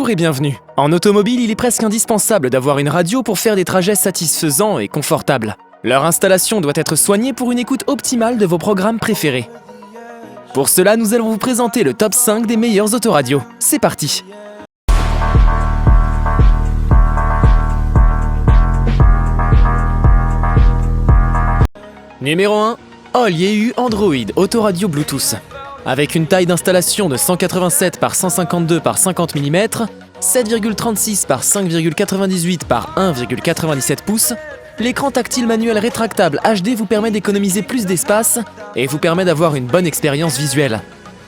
Bonjour et bienvenue. En automobile, il est presque indispensable d'avoir une radio pour faire des trajets satisfaisants et confortables. Leur installation doit être soignée pour une écoute optimale de vos programmes préférés. Pour cela, nous allons vous présenter le top 5 des meilleures autoradios. C'est parti! Numéro 1. All Yeu Android Autoradio Bluetooth. Avec une taille d'installation de 187 par 152 par 50 mm, 7,36 par 5,98 par 1,97 pouces, l'écran tactile manuel rétractable HD vous permet d'économiser plus d'espace et vous permet d'avoir une bonne expérience visuelle.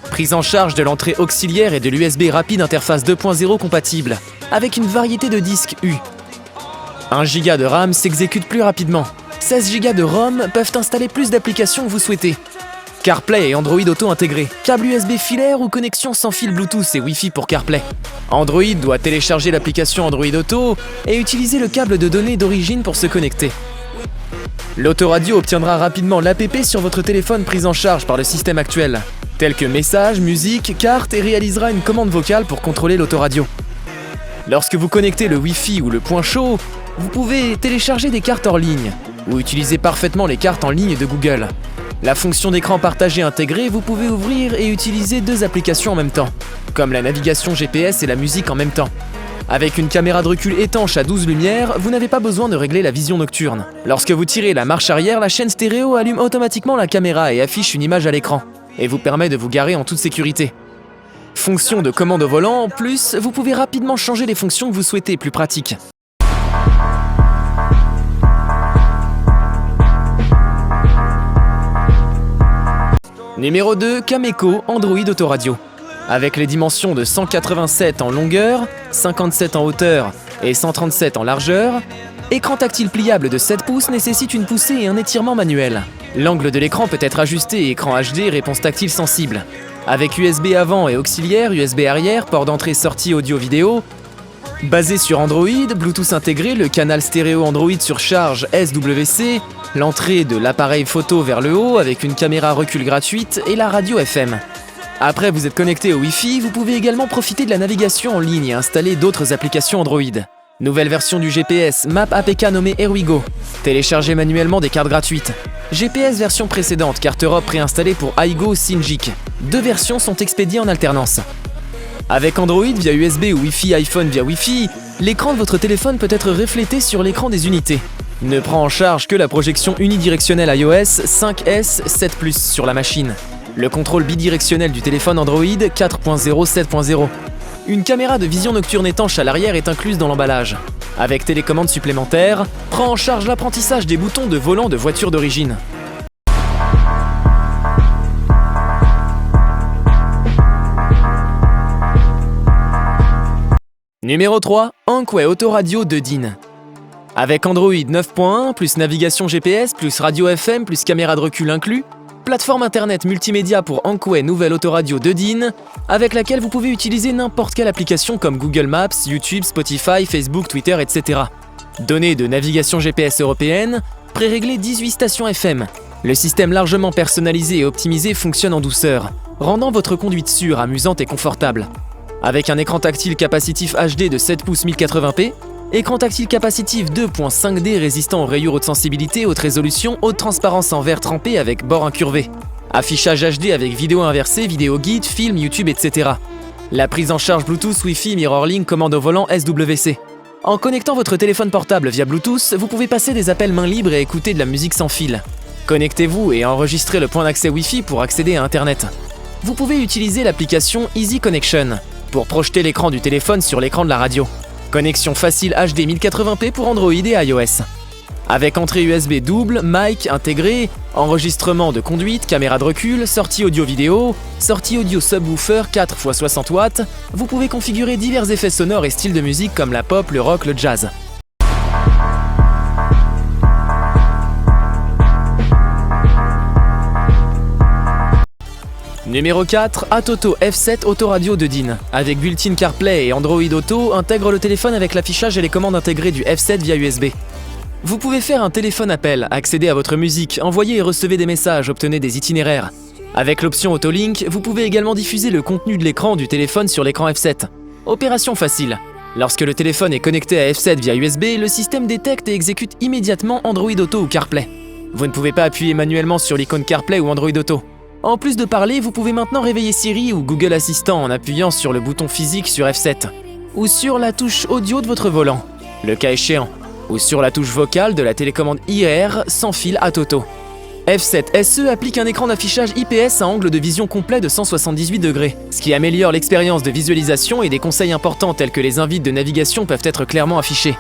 Prise en charge de l'entrée auxiliaire et de l'USB rapide interface 2.0 compatible, avec une variété de disques U. 1 Go de RAM s'exécute plus rapidement. 16 Go de ROM peuvent installer plus d'applications que vous souhaitez. CarPlay et Android Auto intégrés, câble USB filaire ou connexion sans fil Bluetooth et Wi-Fi pour CarPlay. Android doit télécharger l'application Android Auto et utiliser le câble de données d'origine pour se connecter. L'autoradio obtiendra rapidement l'APP sur votre téléphone prise en charge par le système actuel, tel que messages, musique, carte et réalisera une commande vocale pour contrôler l'autoradio. Lorsque vous connectez le Wi-Fi ou le point chaud, vous pouvez télécharger des cartes hors ligne ou utiliser parfaitement les cartes en ligne de Google. La fonction d'écran partagé intégrée, vous pouvez ouvrir et utiliser 2 applications en même temps, comme la navigation GPS et la musique en même temps. Avec une caméra de recul étanche à 12 lumières, vous n'avez pas besoin de régler la vision nocturne. Lorsque vous tirez la marche arrière, la chaîne stéréo allume automatiquement la caméra et affiche une image à l'écran, et vous permet de vous garer en toute sécurité. Fonction de commande au volant, en plus, vous pouvez rapidement changer les fonctions que vous souhaitez plus pratiques. Numéro 2, Cameco Android Autoradio. Avec les dimensions de 187 en longueur, 57 en hauteur et 137 en largeur, écran tactile pliable de 7 pouces nécessite une poussée et un étirement manuel. L'angle de l'écran peut être ajusté, écran HD, réponse tactile sensible. Avec USB avant et auxiliaire, USB arrière, port d'entrée-sortie audio-vidéo. Basé sur Android, Bluetooth intégré, le canal stéréo Android sur charge SWC, l'entrée de l'appareil photo vers le haut avec une caméra recul gratuite et la radio FM. Après vous êtes connecté au Wi-Fi, vous pouvez également profiter de la navigation en ligne et installer d'autres applications Android. Nouvelle version du GPS, Map APK nommée Erwigo. Télécharger manuellement des cartes gratuites. GPS version précédente, carte Europe préinstallée pour Aigo Syngic. 2 versions sont expédiées en alternance. Avec Android via USB ou Wi-Fi iPhone via Wi-Fi, l'écran de votre téléphone peut être reflété sur l'écran des unités. Ne prend en charge que la projection unidirectionnelle iOS 5S 7 Plus sur la machine. Le contrôle bidirectionnel du téléphone Android 4.0 7.0. Une caméra de vision nocturne étanche à l'arrière est incluse dans l'emballage. Avec télécommande supplémentaire, prend en charge l'apprentissage des boutons de volant de voiture d'origine. Numéro 3, Ankway Autoradio de DIN. Avec Android 9.1, plus navigation GPS, plus radio FM, plus caméra de recul inclus, plateforme internet multimédia pour Ankway nouvelle autoradio de DIN, avec laquelle vous pouvez utiliser n'importe quelle application comme Google Maps, YouTube, Spotify, Facebook, Twitter, etc. Données de navigation GPS européenne, préréglé 18 stations FM. Le système largement personnalisé et optimisé fonctionne en douceur, rendant votre conduite sûre, amusante et confortable. Avec un écran tactile capacitif HD de 7 pouces 1080p, écran tactile capacitif 2.5D résistant aux rayures haute sensibilité, haute résolution, haute transparence en verre trempé avec bord incurvé. Affichage HD avec vidéo inversée, vidéo guide, film, YouTube, etc. La prise en charge Bluetooth, Wi-Fi, Mirroring, commande au volant SWC. En connectant votre téléphone portable via Bluetooth, vous pouvez passer des appels main libre et écouter de la musique sans fil. Connectez-vous et enregistrez le point d'accès Wi-Fi pour accéder à Internet. Vous pouvez utiliser l'application Easy Connection pour projeter l'écran du téléphone sur l'écran de la radio. Connexion facile HD 1080p pour Android et iOS. Avec entrée USB double, mic intégré, enregistrement de conduite, caméra de recul, sortie audio-vidéo, sortie audio subwoofer 4x60 watts, vous pouvez configurer divers effets sonores et styles de musique comme la pop, le rock, le jazz. Numéro 4, Atoto F7 Autoradio de DIN. Avec built-in CarPlay et Android Auto, intègre le téléphone avec l'affichage et les commandes intégrées du F7 via USB. Vous pouvez faire un téléphone appel, accéder à votre musique, envoyer et recevoir des messages, obtenez des itinéraires. Avec l'option Autolink, vous pouvez également diffuser le contenu de l'écran du téléphone sur l'écran F7. Opération facile. Lorsque le téléphone est connecté à F7 via USB, le système détecte et exécute immédiatement Android Auto ou CarPlay. Vous ne pouvez pas appuyer manuellement sur l'icône CarPlay ou Android Auto. En plus de parler, vous pouvez maintenant réveiller Siri ou Google Assistant en appuyant sur le bouton physique sur F7, ou sur la touche audio de votre volant, le cas échéant, ou sur la touche vocale de la télécommande IR sans fil à Toto. F7 SE applique un écran d'affichage IPS à angle de vision complet de 178 degrés, ce qui améliore l'expérience de visualisation et des conseils importants tels que les invites de navigation peuvent être clairement affichés.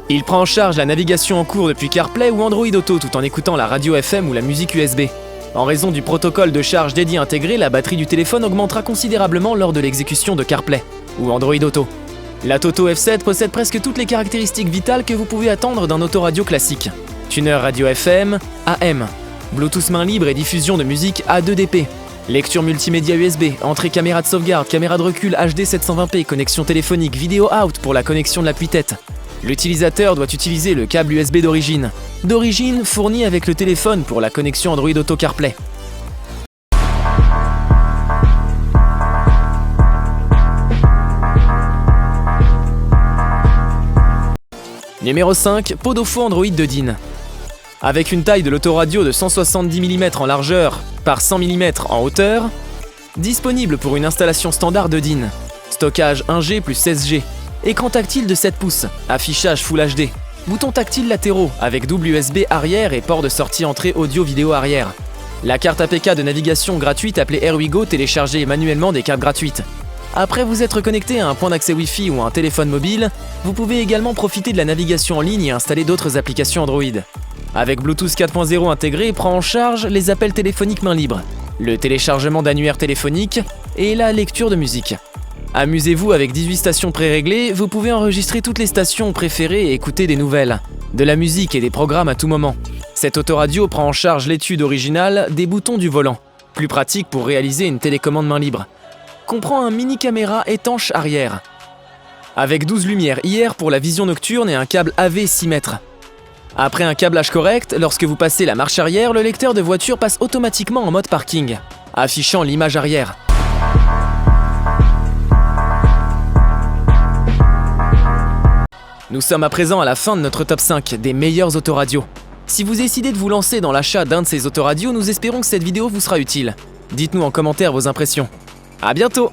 Il prend en charge la navigation en cours depuis CarPlay ou Android Auto tout en écoutant la radio FM ou la musique USB. En raison du protocole de charge dédié intégré, la batterie du téléphone augmentera considérablement lors de l'exécution de CarPlay ou Android Auto. La Toto F7 possède presque toutes les caractéristiques vitales que vous pouvez attendre d'un autoradio classique. Tuner radio FM, AM, Bluetooth main libre et diffusion de musique A2DP, lecture multimédia USB, entrée caméra de sauvegarde, caméra de recul HD 720p, connexion téléphonique, vidéo out pour la connexion de l'appui-tête. L'utilisateur doit utiliser le câble USB d'origine. D'origine fourni avec le téléphone pour la connexion Android Auto CarPlay. Numéro 5, pot d'au-fond Android de DIN. Avec une taille de l'autoradio de 170 mm en largeur par 100 mm en hauteur, disponible pour une installation standard de DIN. Stockage 1G plus 16G. Écran tactile de 7 pouces, affichage Full HD. Boutons tactiles latéraux avec double USB arrière et port de sortie entrée audio-vidéo arrière. La carte APK de navigation gratuite appelée AirWigo téléchargée manuellement des cartes gratuites. Après vous être connecté à un point d'accès Wi-Fi ou à un téléphone mobile, vous pouvez également profiter de la navigation en ligne et installer d'autres applications Android. Avec Bluetooth 4.0 intégré, prend en charge les appels téléphoniques main libre, le téléchargement d'annuaires téléphoniques et la lecture de musique. Amusez-vous avec 18 stations préréglées, vous pouvez enregistrer toutes les stations préférées et écouter des nouvelles, de la musique et des programmes à tout moment. Cette autoradio prend en charge l'étude originale des boutons du volant, plus pratique pour réaliser une télécommande main libre. Comprend un mini caméra étanche arrière, avec 12 lumières IR pour la vision nocturne et un câble AV 6 mètres. Après un câblage correct, lorsque vous passez la marche arrière, le lecteur de voiture passe automatiquement en mode parking, affichant l'image arrière. Nous sommes à présent à la fin de notre top 5 des meilleures autoradios. Si vous décidez de vous lancer dans l'achat d'un de ces autoradios, nous espérons que cette vidéo vous sera utile. Dites-nous en commentaire vos impressions. À bientôt!